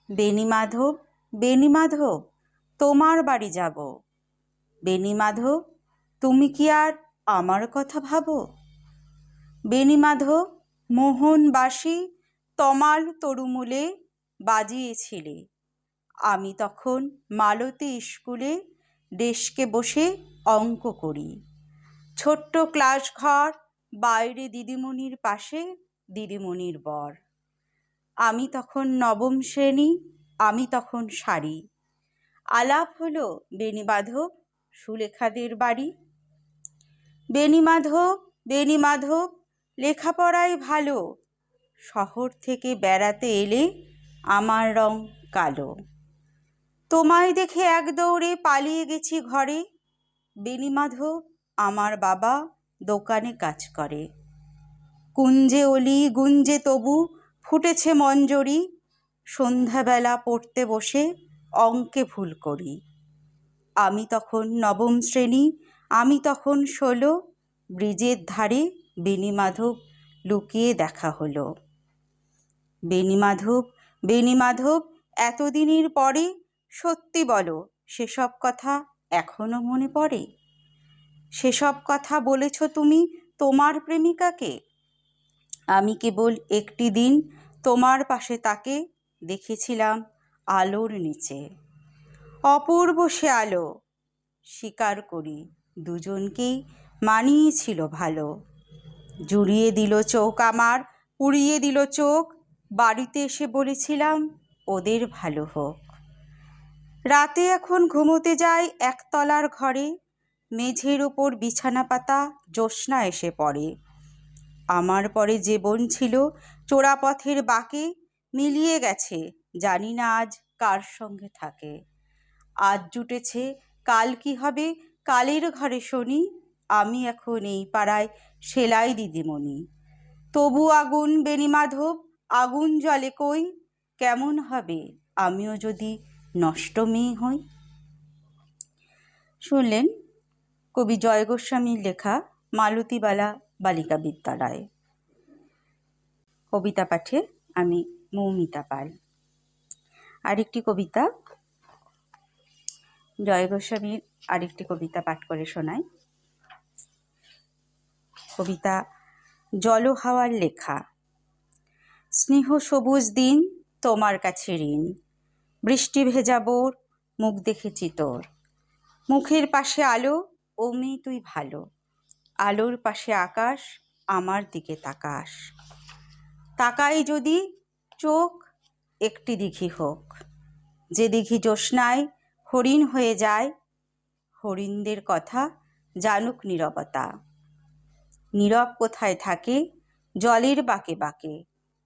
বেণীমাধব, বেণীমাধব, তোমার বাড়ি যাব। বেণীমাধব, তুমি কি আর আমার কথা ভাবো? বেণীমাধব, মোহনবাসী তমাল তরুমূলে বাজিয়েছিলে। আমি তখন মালতী স্কুলে ডেস্কে বসে অঙ্ক করি। ছোট্ট ক্লাস ঘর, বাইরে দিদিমণির পাশে দিদিমণির বর। আমি তখন নবম শ্রেণী, আমি তখন শাড়ি। আলাপ হলো বেণীমাধব, সুলেখাদের বাড়ি। বেণীমাধব, বেণীমাধব, লেখাপড়ায় ভালো, শহর থেকে বেড়াতে এলে আমার রং কালো। তোমায় দেখে এক দৌড়ে পালিয়ে গেছি ঘরে। বেণীমাধব, আমার বাবা দোকানে কাজ করে। কুঞ্জে অলি গুঞ্জে তবু ফুটেছে মঞ্জরি, সন্ধ্যাবেলা পড়তে বসে অঙ্কে ভুল করি। আমি তখন নবম শ্রেণী, আমি তখন 16, ব্রিজের ধারে বেণীমাধব লুকিয়ে দেখা হলো। বেণীমাধব, বেণীমাধব, এতদিনের পরে সত্যি বলো, সেসব কথা এখনো মনে পড়ে? সেসব কথা বলেছ তুমি তোমার প্রেমিকাকে? আমি কেবল একটি দিন তোমার পাশে তাকে দেখেছিলাম আলোর নিচে। অপূর্ব সে আলো, স্বীকার করি দুজনকেই মানিয়েছিল ভালো। জুড়িয়ে দিল চোখ আমার, পুড়িয়ে দিল চোখ, বাড়িতে এসে বলেছিলাম ওদের ভালো হোক। রাতে এখন ঘুমোতে যাই একতলার ঘরে, মেঝের ওপর বিছানা পাতা জ্যোৎস্না এসে পড়ে। আমার পরে যে বোন ছিল চোরাপথের বাঁকে, মিলিয়ে গেছে জানি না আজ কার সঙ্গে থাকে। আজ জুটেছে কাল কি হবে কালের ঘরে শনি, আমি এখন এই পাড়ায় সেলাই দিদিমণি। তবু আগুন বেণীমাধব, আগুন জ্বলে কই, কেমন হবে আমিও যদি নষ্ট মেয়ে হই। শুনলেন কবি জয় গোস্বামীর লেখা মালতীবালা বালিকা বিদ্যালয়। কবিতা পাঠে আমি মৌমিতা পাল। আরেকটি কবিতা, জয় গোস্বামীর আরেকটি কবিতা পাঠ করে শোনাই। কবিতা জল হাওয়ার লেখা। স্নেহ সবুজ দিন তোমার কাছে ঋণ, বৃষ্টি ভেজা বোর মুখ দেখেছি তোর। মুখের পাশে আলো, ও মেয়ে তুই ভালো, আলোর পাশে আকাশ, আমার দিকে তাকাস। তাকাই যদি চোখ একটি দিঘি হোক, যে দিঘি জ্যোৎস্নায় হরিণ হয়ে যায়। হরিণদের কথা জানুক নীরবতা, নীরব কোথায় থাকে জলের বাঁকে বাঁকে।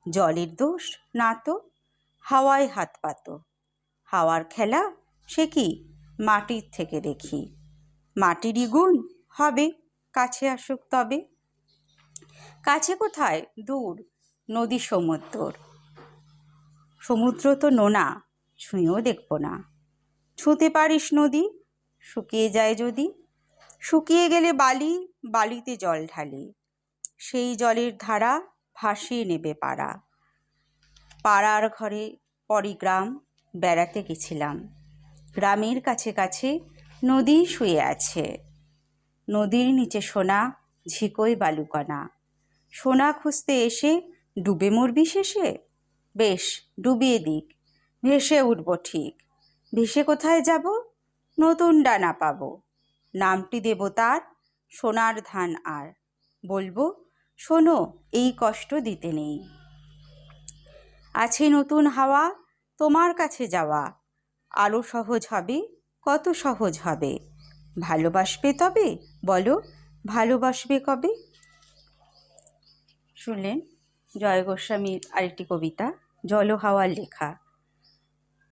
জলের দোষ না তো, হাওয়ায় হাত পাতো, হাওয়ার খেলা সে কি মাটির থেকে দেখি। মাটিরই গুণ হবে কাছে আসুক তবে। কাছে কোথায় দূর নদী সমুদ্র, সমুদ্র তো নোনা ছুঁয়েও দেখব না। ছুঁতে পারিস নদী শুকিয়ে যায় যদি, শুকিয়ে গেলে বালি, বালিতে জল ঢালি, সেই জলের ধারা ভাসিয়ে নেবে পাড়া। পাড়ার ঘরে পরিগ্রাম বেড়াতে গেছিলাম, গ্রামের কাছে কাছে নদী শুয়ে আছে। নদীর নিচে সোনা ঝিকোয় বালুকণা, সোনা খুঁজতে এসে ডুবে মরবি শেষে। বেশ ডুবিয়ে দিক, ভেসে উঠব ঠিক। ভেসে কোথায় যাব নতুন ডানা পাবো, নামটি দেব তার সোনার ধান। আর বলবো শোনো এই কষ্ট দিতে নেই। আছে নতুন হাওয়া তোমার কাছে যাওয়া, আরো সহজ হবে কত সহজ হবে। ভালোবাসবে তবে বলো ভালোবাসবে কবে। শুনলেন জয় গোস্বামীর আরেকটি কবিতা জল হাওয়ার লেখা।